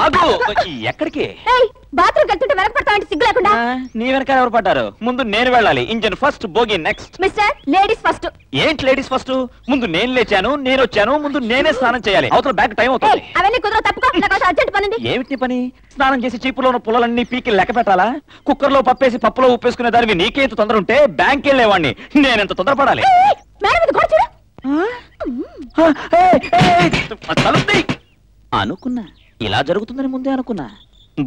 ఆగు. ఎక్కడికి? బాత్రూమ్ కట్టుంటే వెనక పడతామంటే సిగ్గు లేకుండా. నీ వెనక ఎవరు పడ్డారు? ముందు నేను వెళ్ళాలి. ఇంజన్ ఫస్ట్, బోగి నెక్స్ట్. Mister ladies first. ఏంటి లేడీస్ ఫస్ట్? ముందు నేను లేచాను, నేను వచ్చాను, ముందు నేనే స్నానం చేయాలి. అవతల బ్యాక్ టైం అవుతుంది. అవన్నీ కుదరవు, తప్పుకో. నాకు అర్జెంట్ పని. ఏమిటి పని? స్నానం చేసి చీపులో ఉన్న పుల్లలన్నీ పీకి లెక్క పెట్టాలా? కుక్కర్లో పప్పేసి పప్పులో ఉప్పేసుకునే దానివి నీకే ఇంత తొందర ఉంటే బ్యాంక్ వెళ్ళేవాడిని నేనెంత తొందరపడాలి? అనుకున్నా ఇలా జరుగుతుందని ముందే అనుకున్నా.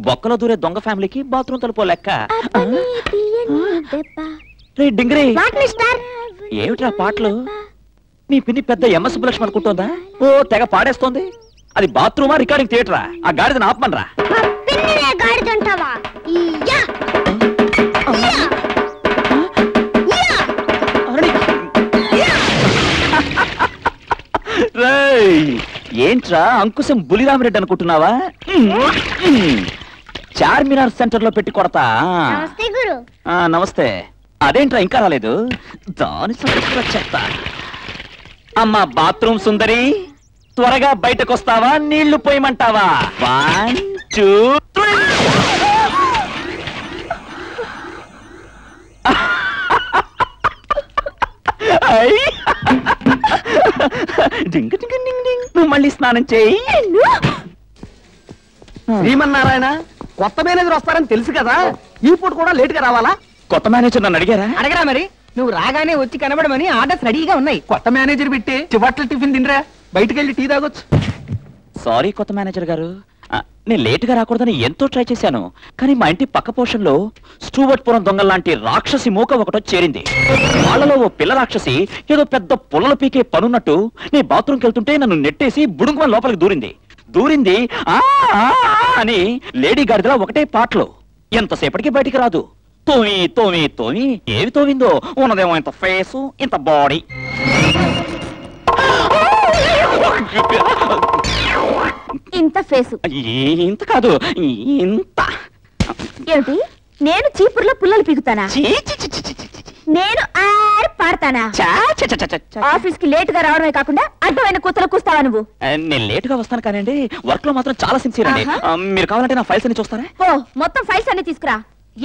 బొక్కలో దూరే దొంగ ఫ్యామిలీకి బాత్రూమ్ తలుపో లెక్క. డింగ్రీ, ఏమిట్రా పాటలు? నీ పిన్ని పెద్ద ఎంఎస్ సుబ్బలక్ష్మి అనుకుంటోందా? ఓ తెగ పాడేస్తోంది. అది బాత్రూమా రికార్డింగ్ థియేటరా? ఆ గాడిదని ఆపమనరా. ఏంట్రా అంకుశం బులిరామిరెడ్డి అనుకుంటున్నావా? చార్మినార్ సెంటర్ లో పెట్టి కొడతా. నమస్తే. అదేంట్రా ఇంకా రాలేదు? దాని చెప్తా. అమ్మా బాత్రూమ్ సుందరి, త్వరగా బయటకొస్తావా? నీళ్లు పోయమంటావా? 1 2 3. నువ్వు మళ్ళీ స్నానం చేయి. శ్రీమన్నారాయణ, కొత్త మేనేజర్ వస్తారని తెలుసు కదా, ఈ పూట కూడా లేట్ గా రావాలా? కొత్త మేనేజర్ నన్ను అడిగారా? అడగరా మరి. నువ్వు రాగానే వచ్చి కనబడమని ఆర్డర్స్ రెడీగా ఉన్నాయి. కొత్త మేనేజర్ పెట్టి చివట్ల టిఫిన్ తినరా, బయటకెళ్ళి టీ తాగొచ్చు. సారీ కొత్త మేనేజర్ గారు, నేను లేటుగా రాకూడదని ఎంతో ట్రై చేశాను. కానీ మా ఇంటి పక్క పోర్షన్లో స్టూవర్ట్పురం దొంగల్లాంటి రాక్షసి మూక ఒకటో చేరింది. వాళ్ళలో ఓ పిల్ల రాక్షసి ఏదో పెద్ద పుల్లలు పీకే పనున్నట్టు నీ బాత్రూమ్కి వెళ్తుంటే నన్ను నెట్టేసి బుడుంగుమని లోపలికి దూరింది అని లేడీ గాడిదలా ఒకటే పాటలు. ఎంతసేపటికి బయటికి రాదు. తోమి ఏవి తోవిందో. ఉన్నదేమో ఇంత ఫేసు, ఇంత బాడీ. ఇంత ఫేసు ఇంత కాదు, ఇంత. ఏమిటి? నేను చీపుర్లో పుల్లలు పీకుతానా? నేను పాడతానా? ఆఫీస్ కి లేట్ గా రావడమే కాకుండా అడ్డమైన కూతలు కూస్తావా నువ్వు? నేను లేట్ గా వస్తాను కానండి, వర్క్ లో మాత్రం చాలా సిన్సియర్ అండి. మీరు కావాలంటే నా ఫైల్స్ అన్ని చూస్తారా? ఓ మొత్తం ఫైల్స్ అన్ని తీసుకురా.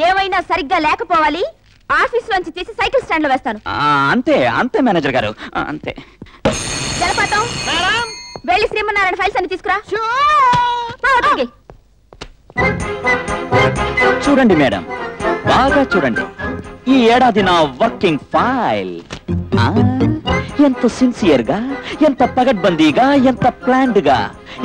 ఏమైనా సరిగ్గా లేకపోవాలి. ఆఫీస్ లోంచి తీసి సైకిల్ స్టాండ్ లో వేస్తాను. అంతే మేనేజర్ గారు, అంతే. జలపాతం, వెళ్ళి శ్రీమన్నారాయణ ఫైల్స్ అన్ని తీసుకురా. చూడండి మేడం, బాగా చూడండి. ఈ ఏడాది నా వర్కింగ్ ఫైల్ ఎంత సిన్సియర్ గా, ఎంత పగడ్బందీగా, ఎంత ప్లాన్డ్ గా,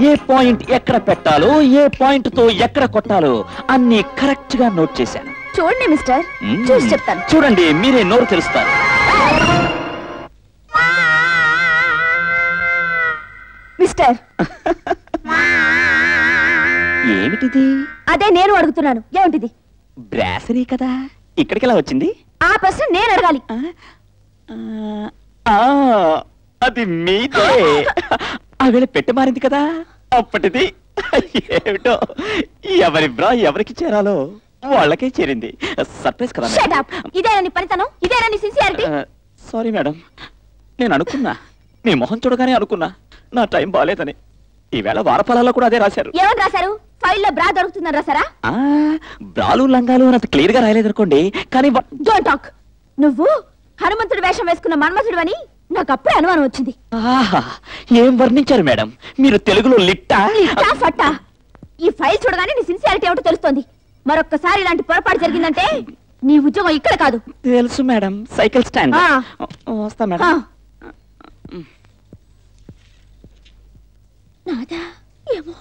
ఏ పాయింట్ ఎక్కడ పెట్టాలో, ఏ పాయింట్ తో ఎక్కడ కొట్టాలో అన్ని కరెక్ట్ గా నోట్ చేశాను. చూడండి మిస్టర్, చూసి చెప్తాను. చూడండి, మీరే నోరు తెలుస్తారు. మిస్టర్, ఏమిటిది? అదే నేను అడుగుతున్నాను. ఏమిటిది? బ్రాసరీ కదా, ఇక్కడికి ఎలా వచ్చింది? ఆ ప్రశ్న నేను అడగాలి. అది మీదే. ఆవేళ పెట్టె మారింది కదా, అప్పటిది. ఏమిటో, ఎవరి బ్రా ఎవరికి చేరాలో వాళ్ళకే చేరింది. సర్ప్రైజ్ కదా. ఇదేనా నీ పనితనం? ఇదేనా నీ సిన్సియారిటీ? సారీ మేడం, నేను అనుకున్నా, మీ మొహం చూడగానే అనుకున్నా నా టైం బాలేదని. ఈవేళ వారఫలాల్లో కూడా అదే రాశారు. ఏమని రాశారు? ఫైల్లో బ్రా దొరుకుతుందని రాశారా? బ్రాలు లంగాలు అంత క్లియర్ గా రాయలేదనుకోండి, కానీ డోంట్ టాక్. నువ్వు హనుమంతుడి వేషం వేసుకున్న మన్మథుడు అని నాకు అప్పుడే అనుమానం వచ్చింది. ఏం వర్ణించారు మేడం మీరు? తెలుగులో లిట్టా ఫట్టా. ఈ ఫైల్ చూడగానే నీ సిన్సియారిటీ ఏమిటో తెలుస్తోంది. మరొక్కసారి ఇలాంటి పొరపాటు జరిగిందంటే నీ ఉద్యోగం ఇక్కడ కాదు. తెలుసు మేడం, సైకిల్ స్టాండ్. వస్తా మేడం. నాదా ఏమో.